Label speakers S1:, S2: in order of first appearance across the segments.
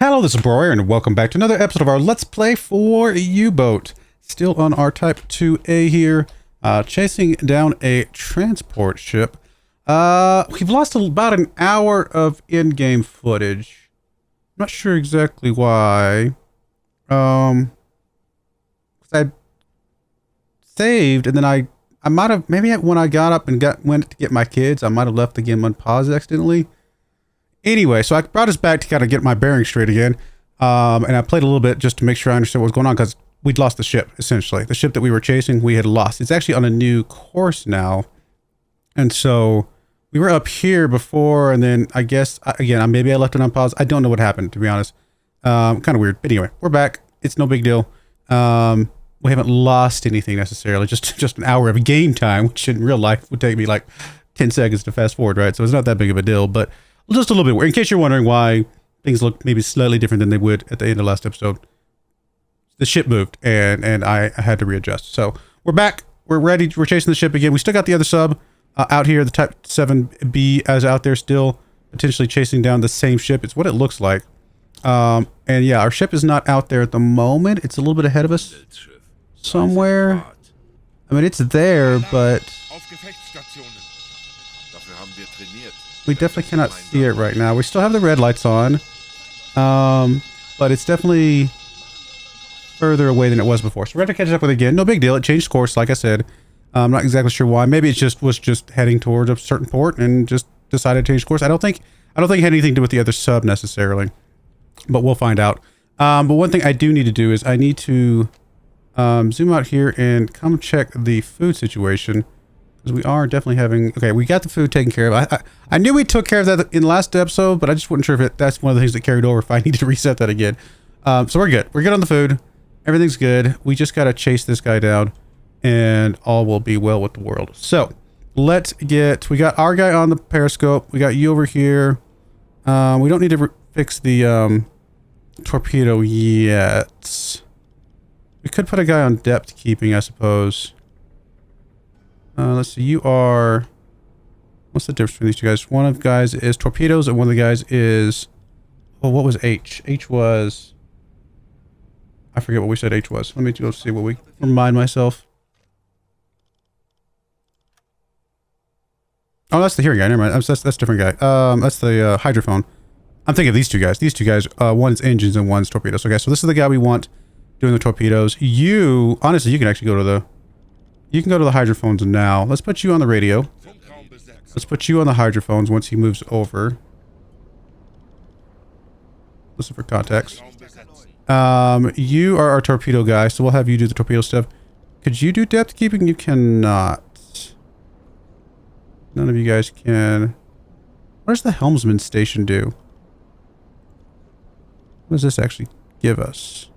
S1: Hello, this is Broyar, and welcome back to another episode of our Let's Play for UBoat. Still on our Type 2A here, chasing down a transport ship. We've lost about an hour of in-game footage. Not sure exactly why. 'Cause I saved, and then I might have, maybe when I got up and went to get my kids, I might have left the game unpaused accidentally. Anyway, so I brought us back to kind of get my bearings straight again. And I played a little bit just to make sure I understood what was going on, because we'd lost the ship, essentially. The ship that we were chasing, we had lost. It's actually on a new course now. And so we were up here before, and then I guess, again, maybe I left it on pause. I don't know what happened, to be honest. Kind of weird. But anyway, we're back. It's no big deal. We haven't lost anything necessarily. Just an hour of game time, which in real life would take me like 10 seconds to fast forward, right? So it's not that big of a deal, but just a little bit weird. In case you're wondering why things look maybe slightly different than they would at the end of last episode. The ship moved, and I had to readjust. So we're back. We're ready. We're chasing the ship again. We still got the other sub out here. The Type 7B is out there still, potentially chasing down the same ship. It's what it looks like. And yeah, our ship is not out there at the moment. It's a little bit ahead of us somewhere. I mean, it's there, but we definitely cannot see it right now. We still have the red lights on, but it's definitely further away than it was before. So we're going to catch up with it again. No big deal. It changed course, like I said. I'm not exactly sure why. Maybe it was just heading towards a certain port and just decided to change course. I don't think it had anything to do with the other sub necessarily, but we'll find out. But one thing I do need to do is I need to zoom out here and come check the food situation. Because we are definitely having... Okay, we got the food taken care of. I knew we took care of that in the last episode, but I just wasn't sure if that's one of the things that carried over, if I needed to reset that again. So we're good. We're good on the food. Everything's good. We just got to chase this guy down, and all will be well with the world. So, let's get... We got our guy on the periscope. We got you over here. We don't need to fix the torpedo yet. We could put a guy on depth keeping, I suppose. Let's see, you are... What's the difference between these two guys? One of the guys is torpedoes, and one of the guys is... Oh, what was H? H was... I forget what we said H was. Let me go see what we... Remind myself. Oh, that's the hearing guy. Never mind. That's a different guy. That's the hydrophone. I'm thinking of these two guys. These two guys, one's engines and one's torpedoes. Okay, so this is the guy we want doing the torpedoes. You... Honestly, you can actually go to the... You can go to the hydrophones now. Let's put you on the radio. Let's put you on the hydrophones once he moves over. Listen for contacts. You are our torpedo guy, so we'll have you do the torpedo stuff. Could you do depth keeping? You cannot. None of you guys can. What does the helmsman station do? What does this actually give us?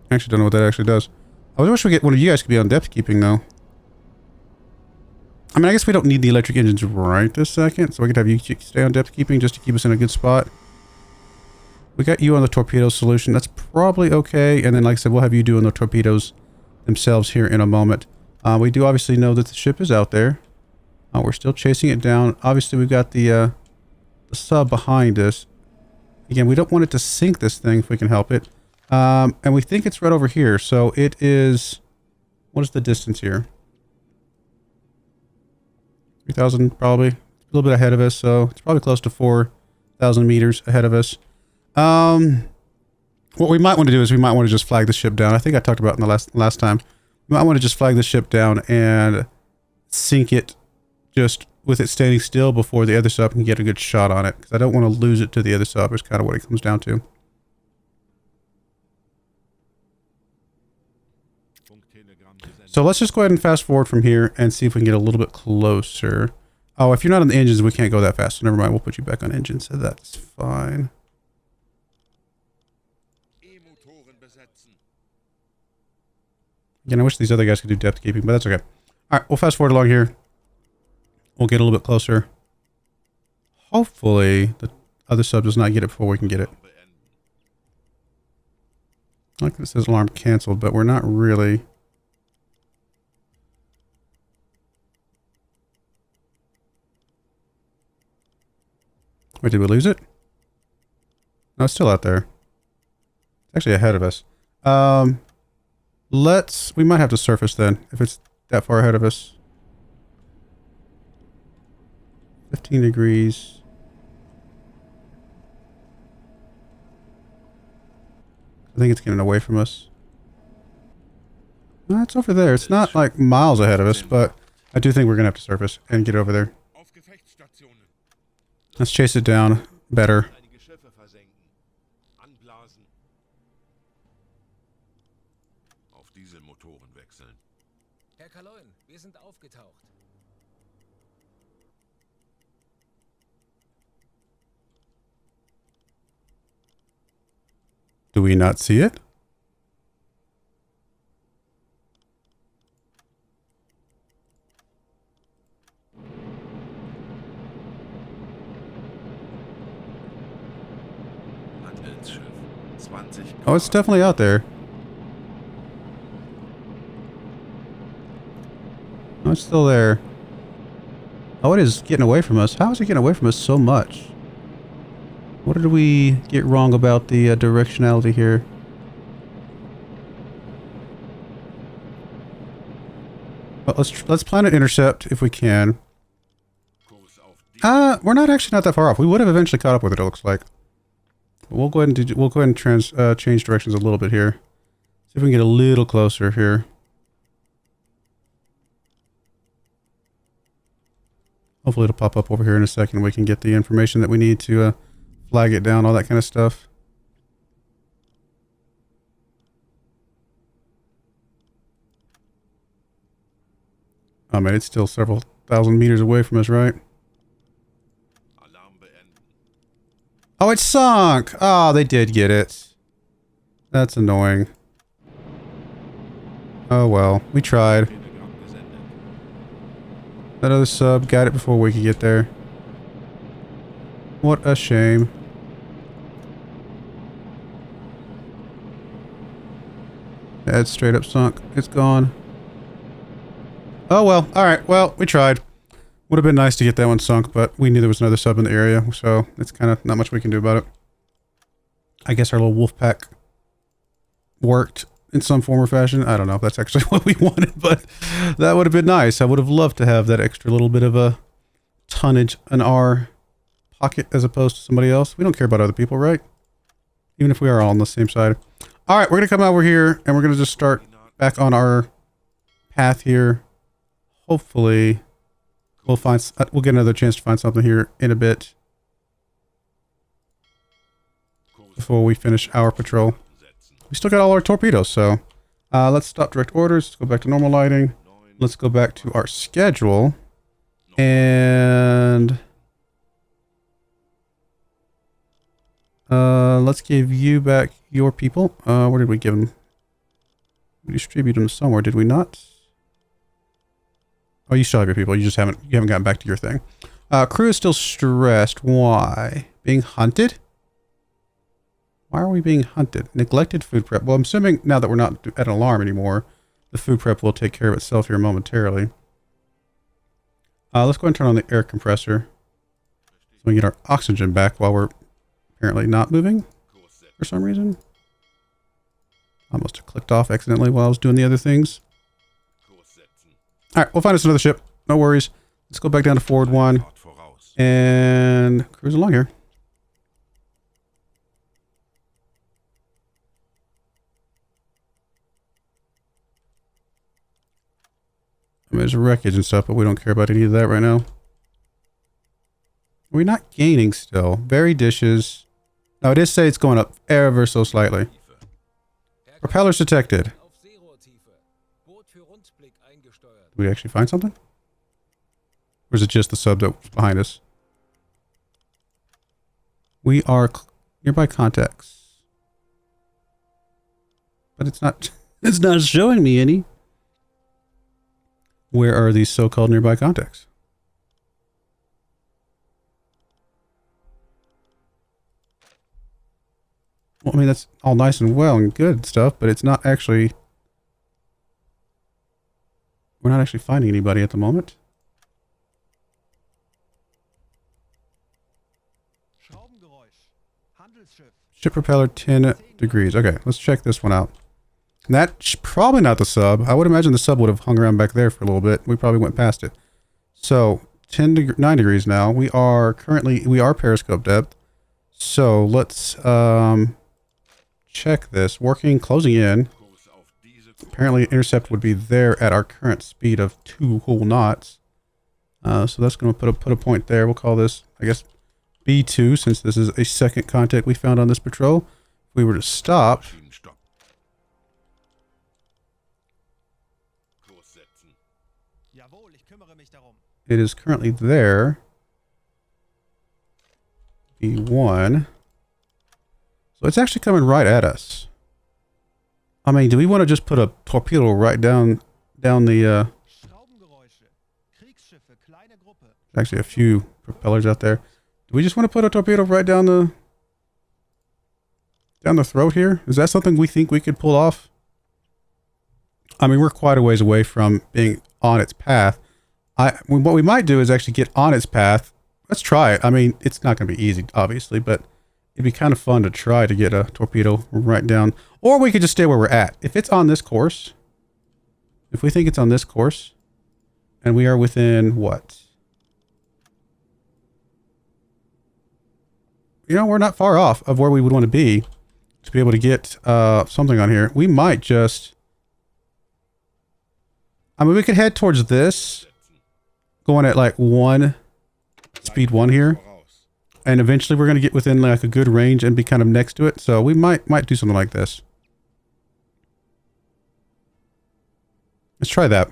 S1: I actually don't know what that actually does. I wish we get one of you guys could be on depth keeping though. I mean, I guess we don't need the electric engines right this second, so we could have you stay on depth keeping just to keep us in a good spot. We got you on the torpedo solution. That's probably okay. And then, like I said, we'll have you doing the torpedoes themselves here in a moment. We do obviously know that the ship is out there. We're still chasing it down. Obviously, we've got the sub behind us. Again, we don't want it to sink this thing if we can help it. And we think it's right over here. So it is... What is the distance here? 3,000 probably. A little bit ahead of us. So it's probably close to 4,000 meters ahead of us. What we might want to do is we might want to just flag the ship down. I think I talked about it in the last time. We might want to just flag the ship down and sink it just with it standing still before the other sub can get a good shot on it. Because I don't want to lose it to the other sub is kind of what it comes down to. So let's just go ahead and fast forward from here and see if we can get a little bit closer. Oh, if you're not on the engines, we can't go that fast. So never mind, we'll put you back on engines. So that's fine. Again, I wish these other guys could do depth keeping, but that's okay. All right, we'll fast forward along here. We'll get a little bit closer. Hopefully, the other sub does not get it before we can get it. Like this says alarm canceled, but we're not really... Wait, did we lose it? No, it's still out there. It's actually ahead of us. We might have to surface then, if it's that far ahead of us. 15 degrees. I think it's getting away from us. No, it's over there. It's not like miles ahead of us, but I do think we're going to have to surface and get over there. Let's chase it down better. Do we not see it? Oh, it's definitely out there. Oh, it's still there. Oh, it is getting away from us. How is it getting away from us so much? What did we get wrong about the directionality here? Well, let's plan an intercept if we can. We're not that far off. We would have eventually caught up with it. It looks like. We'll go ahead and change directions a little bit here. See if we can get a little closer here. Hopefully it'll pop up over here in a second. We can get the information that we need to flag it down, all that kind of stuff. Oh man, it's still several thousand meters away from us, right? Oh, it sunk! Oh, they did get it. That's annoying. Oh well, we tried. That other sub got it before we could get there. What a shame. Yeah, it's straight up sunk. It's gone. Oh well, alright, well, we tried. Would have been nice to get that one sunk, but we knew there was another sub in the area, so it's kind of not much we can do about it. I guess our little wolf pack worked in some form or fashion. I don't know if that's actually what we wanted, but that would have been nice. I would have loved to have that extra little bit of a tonnage in our pocket as opposed to somebody else. We don't care about other people, right? Even if we are all on the same side. All right, we're going to come over here and we're going to just start back on our path here. Hopefully we'll get another chance to find something here in a bit before we finish our patrol. We still got all our torpedoes, so let's stop direct orders. Let's go back to normal lighting. Let's go back to our schedule. And let's give you back your people. Where did we give them? We distributed them somewhere, did we not? Oh, you still have your people. You haven't gotten back to your thing. Crew is still stressed. Why? Being hunted? Why are we being hunted? Neglected food prep. Well, I'm assuming now that we're not at an alarm anymore, the food prep will take care of itself here momentarily. Let's go ahead and turn on the air compressor so we can get our oxygen back while we're apparently not moving for some reason. I must have clicked off accidentally while I was doing the other things. All right, we'll find us another ship. No worries. Let's go back down to forward 1 and cruise along here. I mean, there's wreckage and stuff, but we don't care about any of that right now. We're not gaining still. Very dishes. Now, it is say it's going up ever so slightly. Propellers detected. Did we actually find something? Or is it just the sub that's behind us? We are nearby contacts. But it's not showing me any. Where are these so-called nearby contacts? Well, I mean, that's all nice and well and good stuff, but it's not actually... We're not actually finding anybody at the moment. Ship propeller 10 degrees. Okay, let's check this one out. That's probably not the sub. I would imagine the sub would have hung around back there for a little bit. We probably went past it. So 9 degrees now. We are periscope depth. So let's check this. Working, closing in. Apparently intercept would be there at our current speed of 2 whole knots. So that's going to put a point there. We'll call this, I guess, B2, since this is a second contact we found on this patrol. If we were to stop, it is currently there. B1. So it's actually coming right at us. I mean, do we want to just put a torpedo right down the, actually a few propellers out there. Do we just want to put a torpedo right down the throat here? Is that something we think we could pull off? I mean, we're quite a ways away from being on its path. What we might do is actually get on its path. Let's try it. I mean, it's not going to be easy, obviously, but it'd be kind of fun to try to get a torpedo right down. Or we could just stay where we're at. If it's on this course, if we think it's on this course, and we are within what? You know, we're not far off of where we would want to be able to get something on here. We might just... I mean, we could head towards this, going at like speed 1 here. And eventually we're going to get within like a good range and be kind of next to it. So we might do something like this. Let's try that.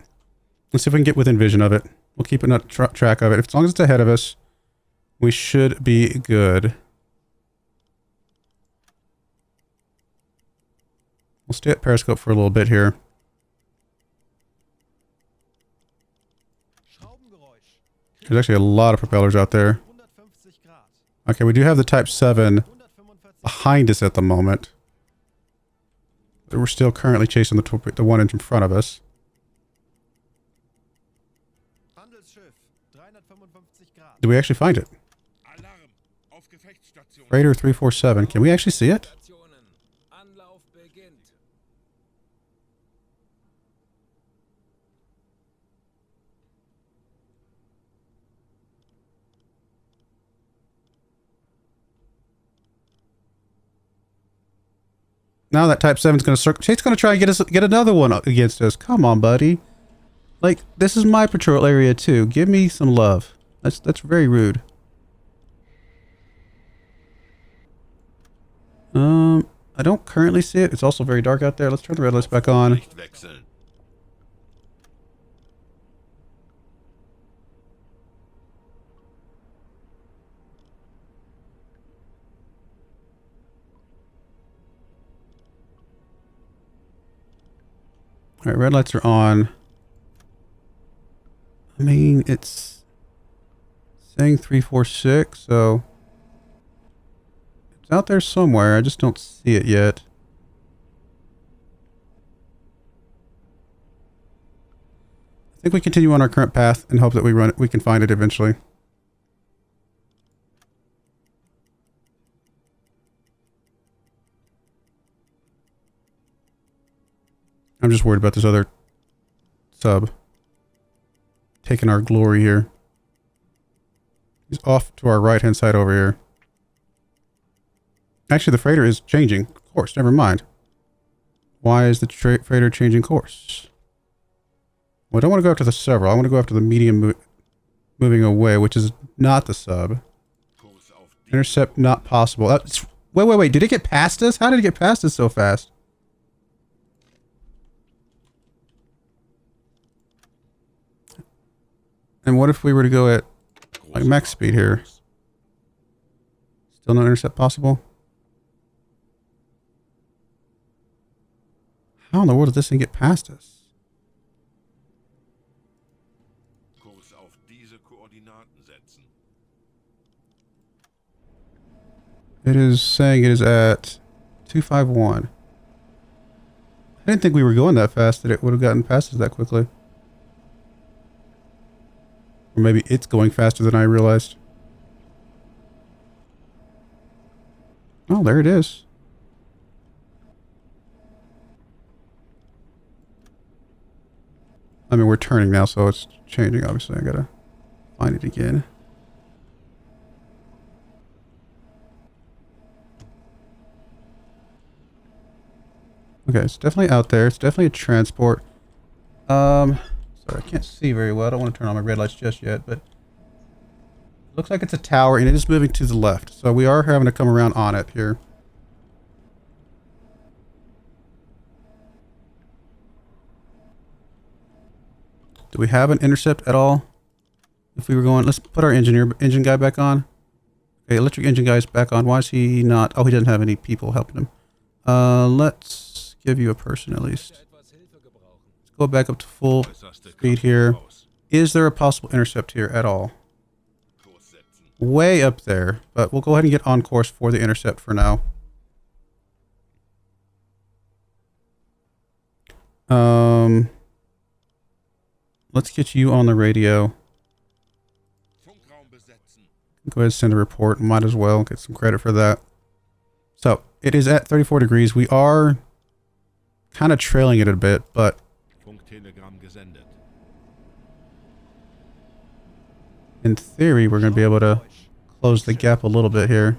S1: Let's see if we can get within vision of it. We'll keep a track of it. As long as it's ahead of us, we should be good. We'll stay at periscope for a little bit here. There's actually a lot of propellers out there. Okay, we do have the Type 7 behind us at the moment. But we're still currently chasing the one in front of us. Do we actually find it? Freighter 347. Can we actually see it? Now that Type 7 is going to circle. It's going to try and get another one against us. Come on, buddy. Like, this is my patrol area too. Give me some love. That's very rude. I don't currently see it. It's also very dark out there. Let's turn the red lights back on. All right, red lights are on. I mean, it's saying 346, so it's out there somewhere. I just don't see it yet. I think we continue on our current path and hope that we can find it eventually. I'm just worried about this other sub taking our glory here. He's off to our right-hand side over here. Actually, the freighter is changing course. Never mind. Why is the freighter changing course? Well, I don't want to go after the several. I want to go after the medium moving away, which is not the sub. Intercept not possible. Wait. Did it get past us? How did it get past us so fast? And what if we were to go at like max speed here? Still no intercept possible? How in the world did this thing get past us? It is saying it is at 251. I didn't think we were going that fast that it would have gotten past us that quickly. Or maybe it's going faster than I realized. Oh, there it is. I mean, we're turning now, so it's changing, obviously. I gotta find it again. Okay, it's definitely out there. It's definitely a transport. Sorry, I can't see very well. I don't want to turn on my red lights just yet, but looks like it's a tower, and it is moving to the left. So we are having to come around on it here. Do we have an intercept at all? If we were going, let's put our engine guy back on. Okay, electric engine guy's back on. Why is he not? Oh, he doesn't have any people helping him. Let's give you a person at least. Let's go back up to full speed here. Is there a possible intercept here at all? Way up there, but we'll go ahead and get on course for the intercept for now. Let's get you on the radio. Go ahead and send a report. Might as well get some credit for that. So it is at 34 degrees. We are kind of trailing it a bit, but in theory, we're going to be able to close the gap a little bit here.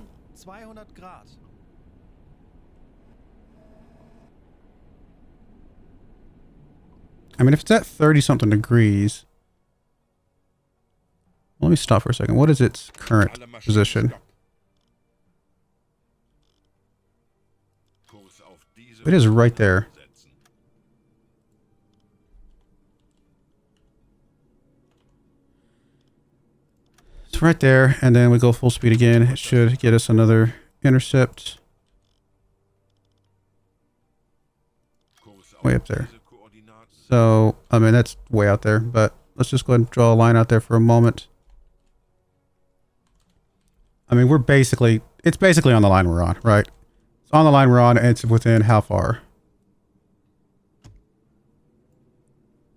S1: I mean, if it's at 30 something degrees, let me stop for a second. What is its current position? It is right there. It's right there, and then we go full speed again. It should get us another intercept. Way up there. So, I mean, that's way out there, but let's just go ahead and draw a line out there for a moment. I mean, it's basically on the line we're on, right? It's on the line we're on, and it's within how far?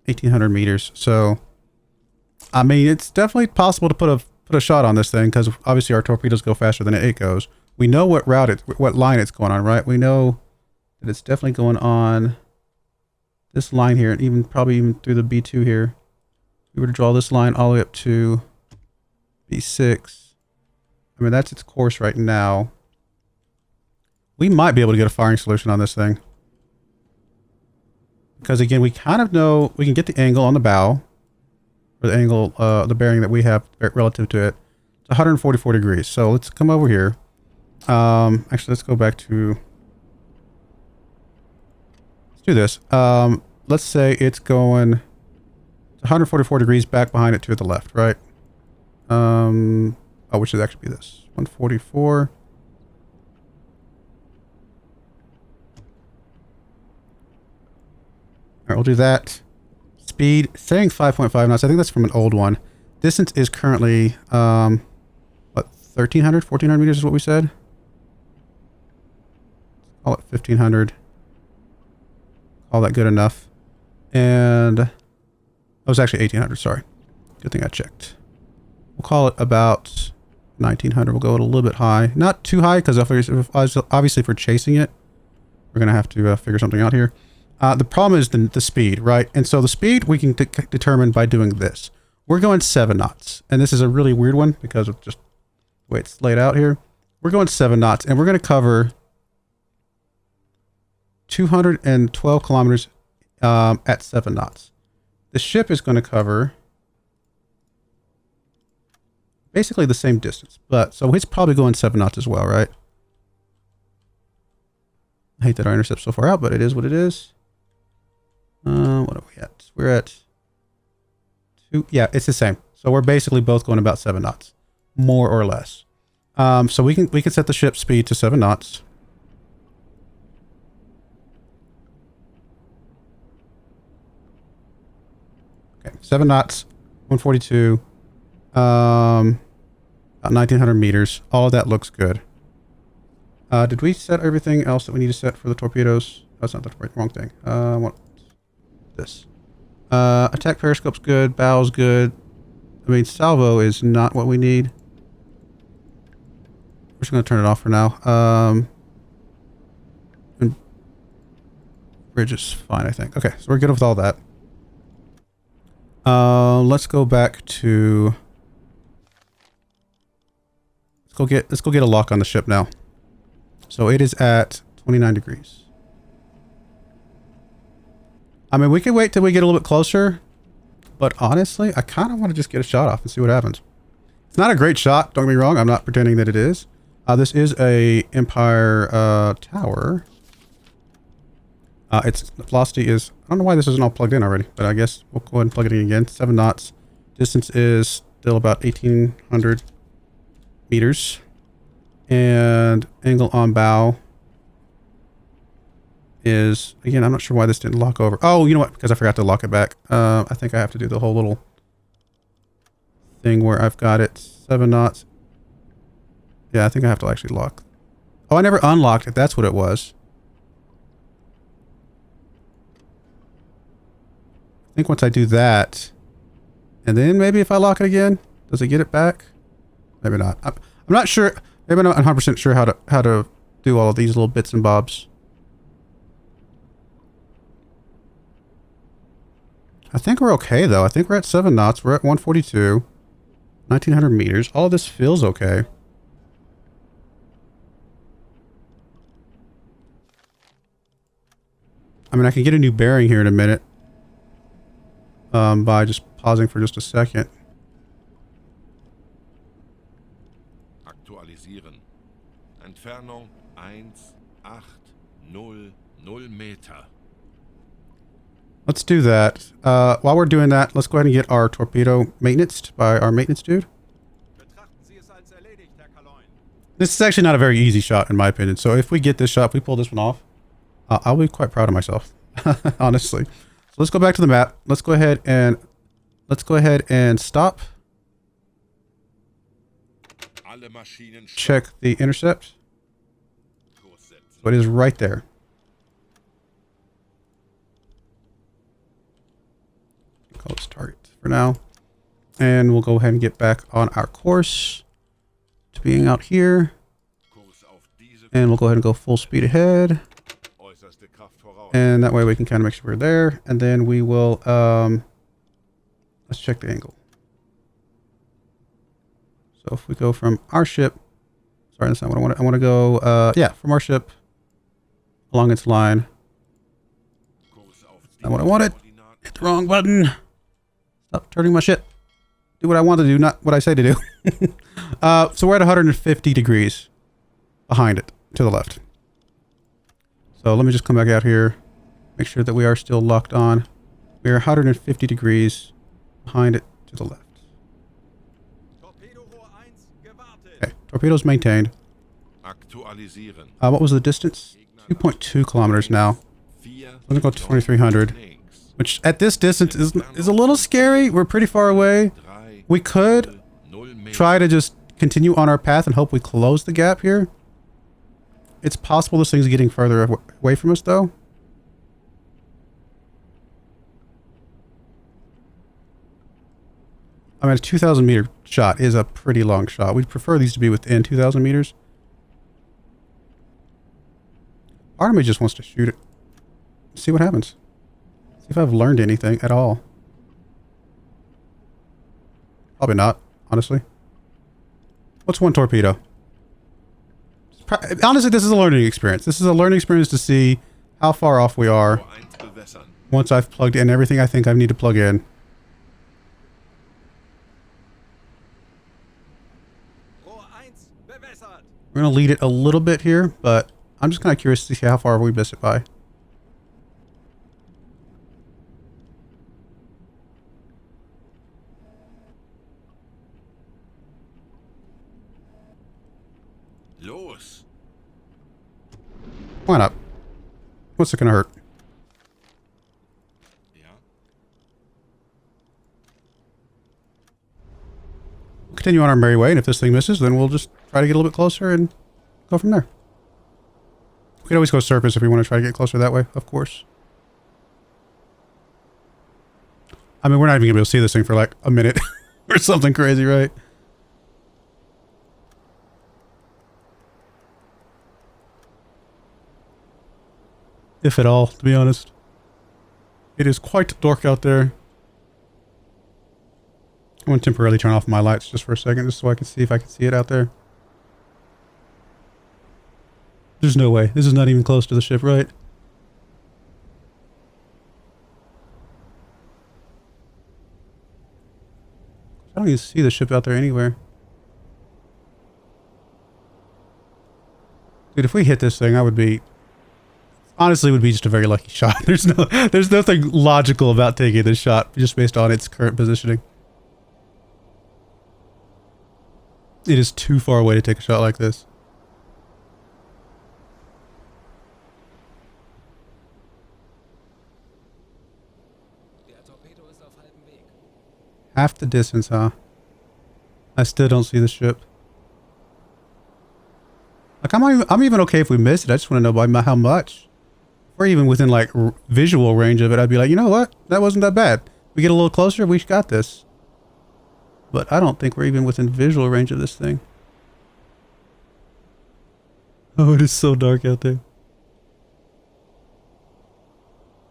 S1: 1,800 meters. So, I mean, it's definitely possible to put a shot on this thing, because obviously our torpedoes go faster than it goes. We know what line it's going on, right? We know that it's definitely going on this line here, and probably even through the B2 here. If we were to draw this line all the way up to B6. I mean, that's its course right now. We might be able to get a firing solution on this thing. Because again, we kind of know we can get the angle on the bow, or the angle, the bearing that we have relative to it. It's 144 degrees. So let's come over here. Actually, let's go back to... Let's do this. Let's say it's going 144 degrees back behind it to the left, right? Which should actually be this. 144. Alright, we'll do that. Speed, saying 5.5 knots. I think that's from an old one. Distance is currently, what, 1,300? 1,400 meters is what we said? Call it 1,500. Call that good enough. And that was actually 1,800, sorry. Good thing I checked. We'll call it about 1,900. We'll go a little bit high. Not too high, because obviously if we're chasing it, we're going to have to figure something out here. The problem is the speed, right? And so the speed we can determine by doing this. We're going 7 knots. And this is a really weird one because of just the way it's laid out here. We're going 7 knots, and we're going to cover 212 kilometers at 7 knots. The ship is going to cover basically the same distance, but so it's probably going 7 knots as well, right? I hate that our intercept's so far out, but it is what it is. What are we at? We're at 2. Yeah, it's the same. So we're basically both going about 7 knots, more or less. So we can set the ship speed to 7 knots. Okay, 7 knots, 142, about 1,900 meters. All of that looks good. Did we set everything else that we need to set for the torpedoes? That's not the wrong thing. I want this. Attack periscope's good. Bow's good. I mean, salvo is not what we need. We're just going to turn it off for now. And bridge is fine, I think. Okay, so we're good with all that. Let's go back to... Let's go get a lock on the ship now. So it is at 29 degrees. I mean, we could wait till we get a little bit closer, but honestly, I kind of want to just get a shot off and see what happens. It's not a great shot, don't get me wrong. I'm not pretending that it is. This is a Empire tower. Its velocity is... I don't know why this isn't all plugged in already, but I guess we'll go ahead and plug it in again. 7 knots. Distance is still about 1,800 meters. And angle on bow is... Again, I'm not sure why this didn't lock over. Oh, you know what? Because I forgot to lock it back. I think I have to do the whole little thing where I've got it 7 knots. Yeah, I think I have to actually lock. Oh, I never unlocked it. That's what it was. I think once I do that, and then maybe if I lock it again, does it get it back? Maybe not. I'm not sure. Maybe I'm not 100% sure how to do all of these little bits and bobs. I think we're okay though. I think we're at 7 knots. We're at 142, 1900 meters. All of this feels okay. I mean, I can get a new bearing here in a minute. By just pausing for just a second.
S2: Aktualisieren. Entfernung 1,800 Meter.
S1: Let's do that. While we're doing that, let's go ahead and get our torpedo maintenanced by our maintenance dude. This is actually not a very easy shot in my opinion. So if we get this shot, if we pull this one off, I'll be quite proud of myself, honestly. So let's go back to the map. Let's go ahead and stop. Check the intercept. So it is right there. Call this target for now. And we'll go ahead and get back on our course to being out here. And we'll go ahead and go full speed ahead. And that way we can kind of make sure we're there. And then we will, let's check the angle. So if we go from our ship, sorry, that's not what I want. I want to go, yeah, from our ship along its line. That's not what I wanted. Hit the wrong button. Stop turning my ship. Do what I want to do, not what I say to do. So we're at 150 degrees behind it to the left. So let me just come back out here, make sure that we are still locked on. We are 150 degrees behind it to the left. Okay, torpedoes maintained. What was the distance? 2.2 kilometers now. Let's go to 2,300, which at this distance is a little scary. We're pretty far away. We could try to just continue on our path and hope we close the gap here. It's possible this thing's getting further away from us, though. I mean, a 2,000 meter shot is a pretty long shot. We'd prefer these to be within 2,000 meters. Part of me just wants to shoot it. See what happens. See if I've learned anything at all. Probably not, honestly. What's one torpedo? Honestly, this is a learning experience. This is a learning experience to see how far off we are once I've plugged in everything I think I need to plug in. We're going to lead it a little bit here, but I'm just kind of curious to see how far we miss it by. Why not? What's it gonna hurt? We'll continue on our merry way, and if this thing misses, then we'll just try to get a little bit closer and go from there. We can always go surface if we want to try to get closer that way, of course. I mean, we're not even gonna be able to see this thing for like a minute or something crazy, right? if at all, to be honest. It is quite dark out there. I'm going to temporarily turn off my lights just for a second, just so I can see if I can see it out there. There's no way. This is not even close to the ship, right? I don't even see the ship out there anywhere. Dude, if we hit this thing, I would be... Honestly, it would be just a very lucky shot. There's nothing logical about taking this shot, just based on its current positioning. It is too far away to take a shot like this. Half the distance, huh? I still don't see the ship. Like, I'm even okay if we miss it. I just want to know by how much. Or even within, like, visual range of it, I'd be like, you know what? That wasn't that bad. We get a little closer, we got this. But I don't think we're even within visual range of this thing. Oh, it is so dark out there.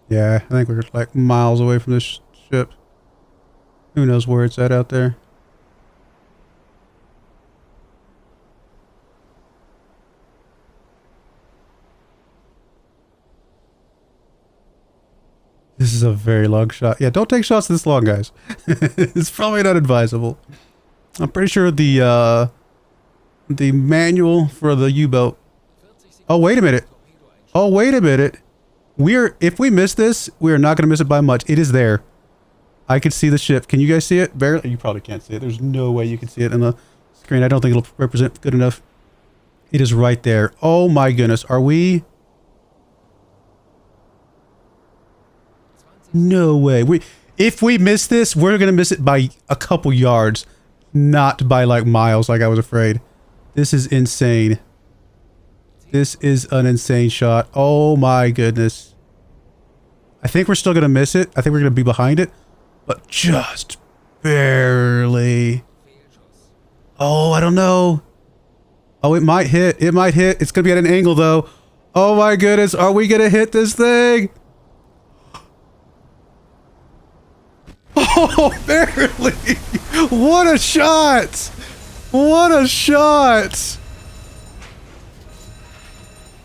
S1: Yeah, I think we're like miles away from this ship. Who knows where it's at out there. This is a very long shot. Yeah, don't take shots this long, guys. It's probably not advisable. I'm pretty sure the manual for the U-boat. Oh, wait a minute. Oh, wait a minute. If we miss this, we are not going to miss it by much. It is there. I can see the ship. Can you guys see it? Barely. You probably can't see it. There's no way you can see it on the screen. I don't think it'll represent good enough. It is right there. Oh my goodness. Are we... No way. If we miss this, we're going to miss it by a couple yards, not by like miles like I was afraid. This is insane. This is an insane shot. Oh my goodness. I think we're still going to miss it. I think we're going to be behind it, but just barely. Oh, I don't know. Oh, it might hit. It might hit. It's going to be at an angle though. Oh my goodness. Are we going to hit this thing? Oh, barely! What a shot! What a shot!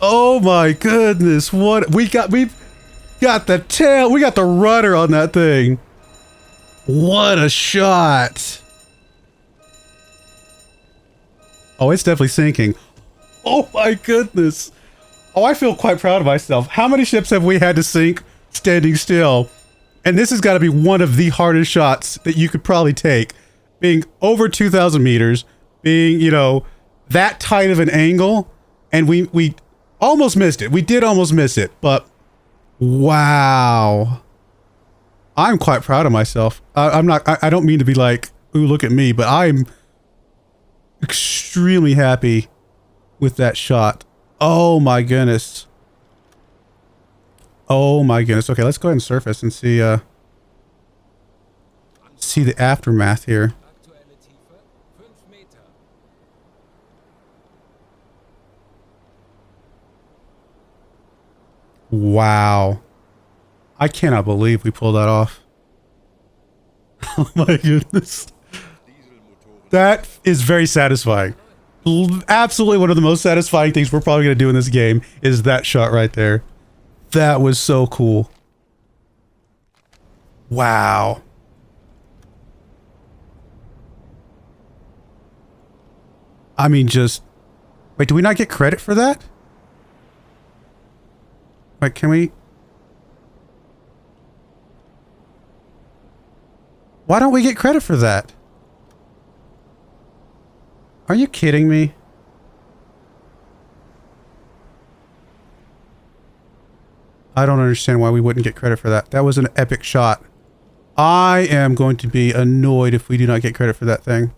S1: Oh my goodness! We've got the tail. We got the rudder on that thing. What a shot! Oh, it's definitely sinking. Oh my goodness! Oh, I feel quite proud of myself. How many ships have we had to sink standing still? And this has got to be one of the hardest shots that you could probably take. Being over 2,000 meters, being, you know, that tight of an angle, and we almost missed it. We did almost miss it, but wow. I'm quite proud of myself. I don't mean to be like, ooh, look at me, but I'm extremely happy with that shot. Oh my goodness. Oh my goodness. Okay, let's go ahead and surface and see the aftermath here. Wow. I cannot believe we pulled that off. Oh my goodness. That is very satisfying. Absolutely one of the most satisfying things we're probably going to do in this game is that shot right there. That was so cool. Wow. I mean, just... Wait, do we not get credit for that? Wait, can we... Why don't we get credit for that? Are you kidding me? I don't understand why we wouldn't get credit for that. That was an epic shot. I am going to be annoyed if we do not get credit for that thing.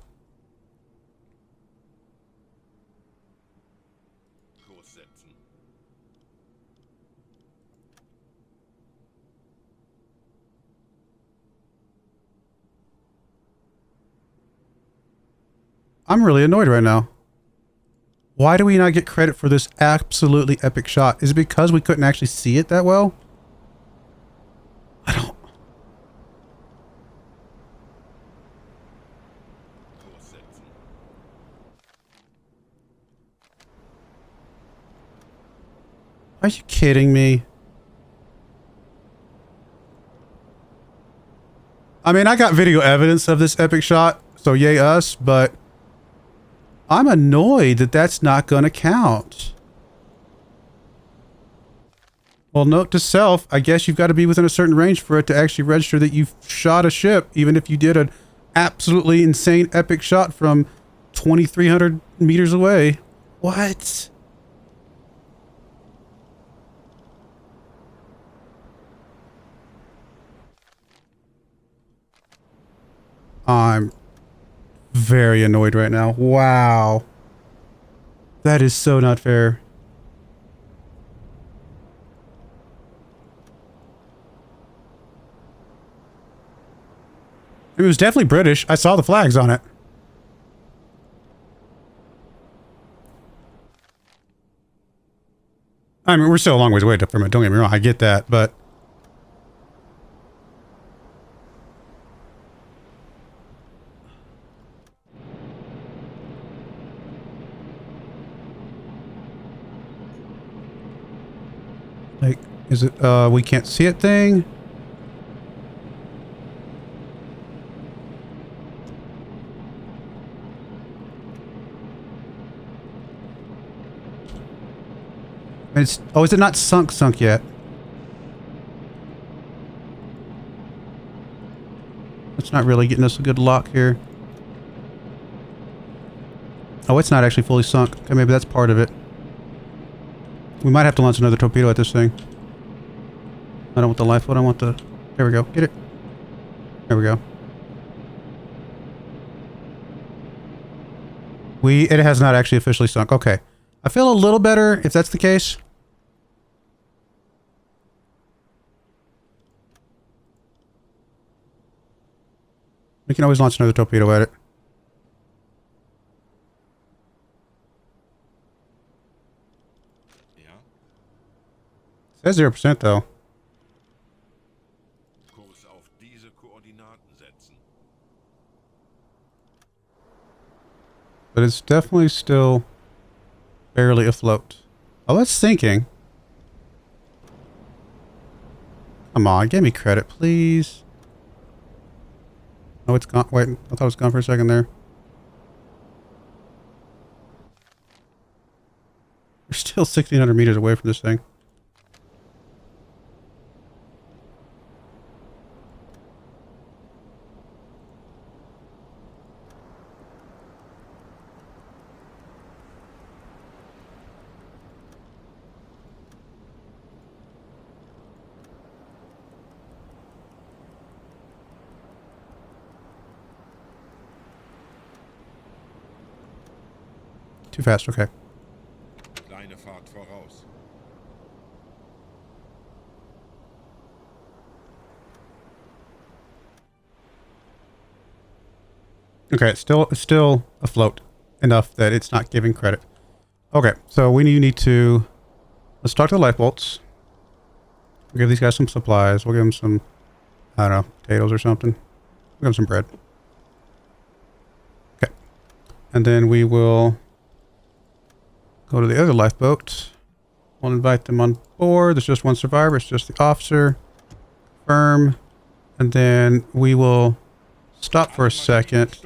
S1: I'm really annoyed right now. Why do we not get credit for this absolutely epic shot? Is it because we couldn't actually see it that well? I don't... Are you kidding me? I mean, I got video evidence of this epic shot, so yay us, but I'm annoyed that that's not going to count. Well, note to self, I guess you've got to be within a certain range for it to actually register that you've shot a ship, even if you did an absolutely insane epic shot from 2,300 meters away. What? I'm very annoyed right now. Wow. That is so not fair. It was definitely British. I saw the flags on it. I mean, we're still a long ways away from it. Don't get me wrong. I get that, but... Like, is it, we can't see it thing? It's, oh, is it not sunk yet? It's not really getting us a good lock here. Oh, it's not actually fully sunk. Okay, maybe that's part of it. We might have to launch another torpedo at this thing. I don't want the lifeboat, I want the... There we go. Get it. There we go. It has not actually officially sunk. Okay. I feel a little better if that's the case. We can always launch another torpedo at it. It says 0% though.
S2: Kurs auf diese Koordinaten setzen.
S1: But it's definitely still barely afloat. Oh, that's sinking. Come on, give me credit, please. Oh, it's gone. Wait, I thought it was gone for a second there. We're still 1,600 meters away from this thing. Too fast, okay.
S2: Kleine Fahrt voraus.
S1: Okay, it's still afloat enough that it's not giving credit. Okay, so we need to... Let's talk to the lifeboats. We'll give these guys some supplies. We'll give them some, I don't know, potatoes or something. We'll give them some bread. Okay. And then we will go to the other lifeboat. We'll invite them on board. There's just one survivor. It's just the officer. Firm. And then we will stop for a second.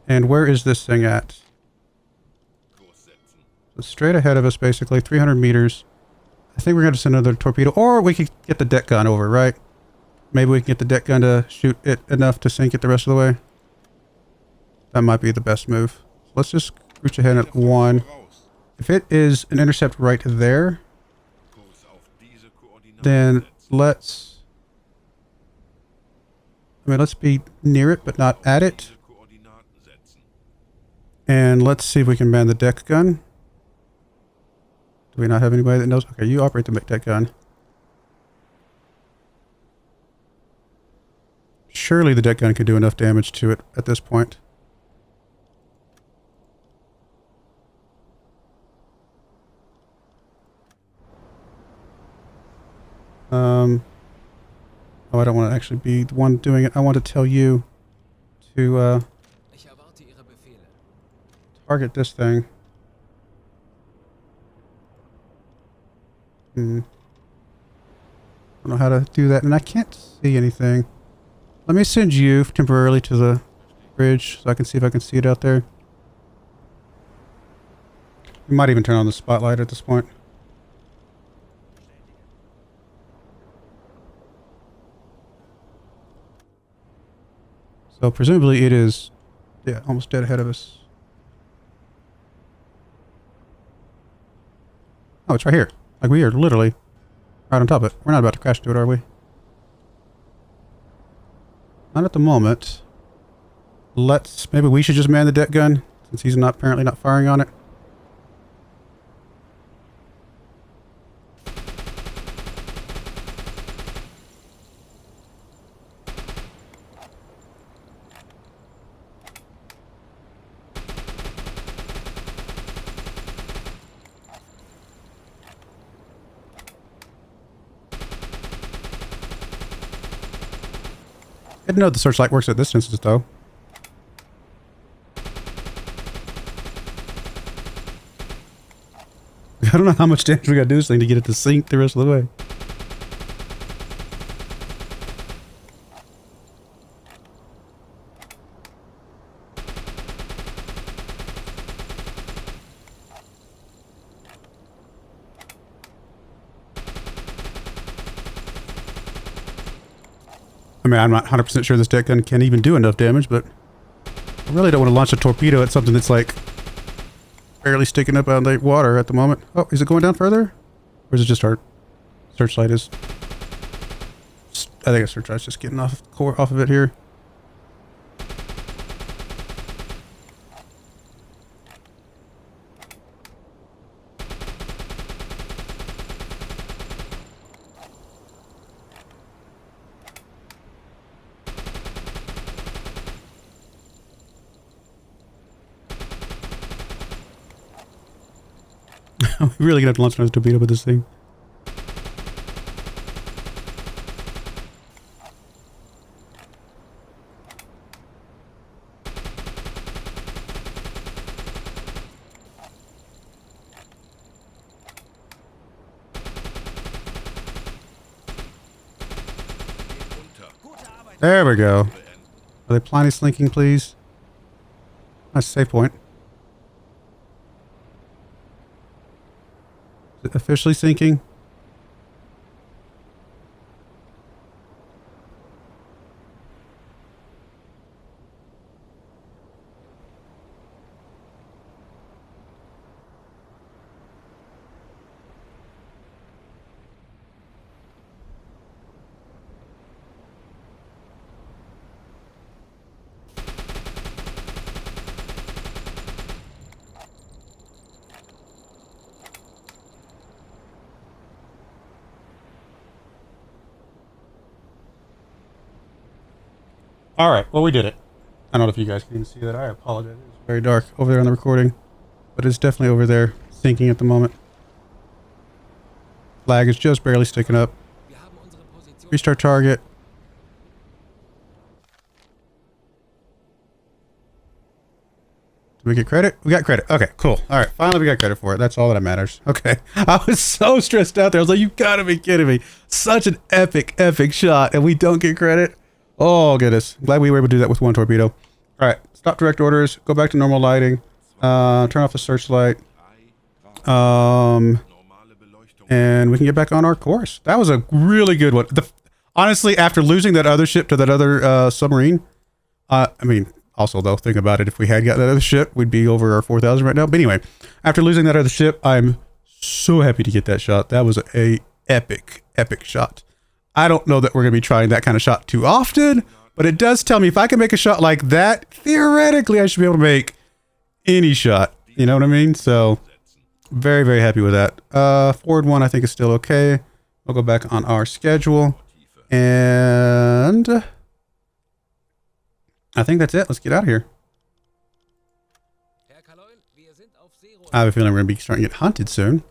S1: And where is this thing at? It's straight ahead of us, basically. 300 meters. I think we're going to send another torpedo. Or we could get the deck gun over, right? Maybe we can get the deck gun to shoot it enough to sink it the rest of the way. That might be the best move. Let's just cruise ahead at 1. If it is an intercept right there, then let's... let's be near it, but not at it. And let's see if we can man the deck gun. Do we not have anybody that knows? Okay, you operate the deck gun. Surely the deck gun could do enough damage to it at this point. Oh, I don't want to actually be the one doing it. I want to tell you to target this thing. I don't know how to do that, and I can't see anything. Let me send you temporarily to the bridge so I can see if I can see it out there. We might even turn on the spotlight at this point. So presumably it is, yeah, almost dead ahead of us. Oh, it's right here. Like we are literally right on top of it. We're not about to crash into it, are we? Not at the moment. Maybe we should just man the deck gun since he's apparently not firing on it. I didn't know the searchlight works at distances, though. I don't know how much damage we gotta do this thing to get it to sink the rest of the way. I mean, I'm not 100% sure this deck gun can even do enough damage, but I really don't want to launch a torpedo at something that's like barely sticking up out of the water at the moment. Oh, is it going down further? Or is it just our searchlight is... I think our searchlight's just getting off of it here. We really gonna have to launch another torpedo with this thing. There we go. Are they plainly slinking, please? Nice save point. Is it officially sinking? Alright, well we did it. I don't know if you guys can even see that. I apologize. It's very dark over there on the recording. But it's definitely over there, sinking at the moment. Flag is just barely sticking up. Restart target. Did we get credit? We got credit. Okay, cool. Alright, finally we got credit for it. That's all that matters. Okay. I was so stressed out there. I was like, you gotta be kidding me. Such an epic, epic shot, and we don't get credit? Oh, goodness. Glad we were able to do that with one torpedo. Alright, stop direct orders. Go back to normal lighting. Turn off the searchlight. And we can get back on our course. That was a really good one. Honestly, after losing that other ship to that other submarine, I mean, also though, think about it. If we had gotten that other ship, we'd be over our 4,000 right now. But anyway, after losing that other ship, I'm so happy to get that shot. That was a epic, epic shot. I don't know that we're going to be trying that kind of shot too often, but it does tell me if I can make a shot like that, theoretically, I should be able to make any shot. You know what I mean? So, very, very happy with that. Forward one, I think is still okay. We'll go back on our schedule. And I think that's it. Let's get out of here. I have a feeling we're going to be starting to get hunted soon.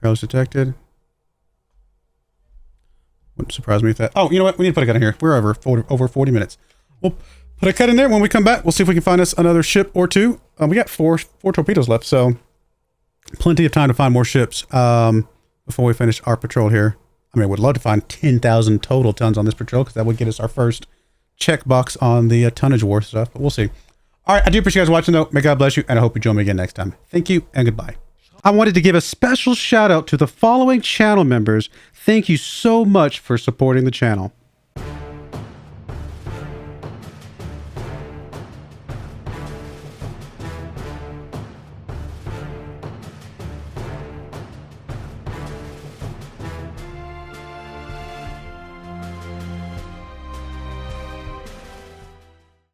S1: Barrels detected. Wouldn't surprise me if that... Oh, you know what? We need to put a cut in here. We're over 40 minutes. We'll put a cut in there. When we come back, we'll see if we can find us another ship or two. We got four torpedoes left, so plenty of time to find more ships before we finish our patrol here. I mean, I would love to find 10,000 total tons on this patrol, because that would get us our first checkbox on the tonnage war stuff, but we'll see. All right, I do appreciate you guys watching, though. May God bless you, and I hope you join me again next time. Thank you, and goodbye. I wanted to give a special shout out to the following channel members. Thank you so much for supporting the channel.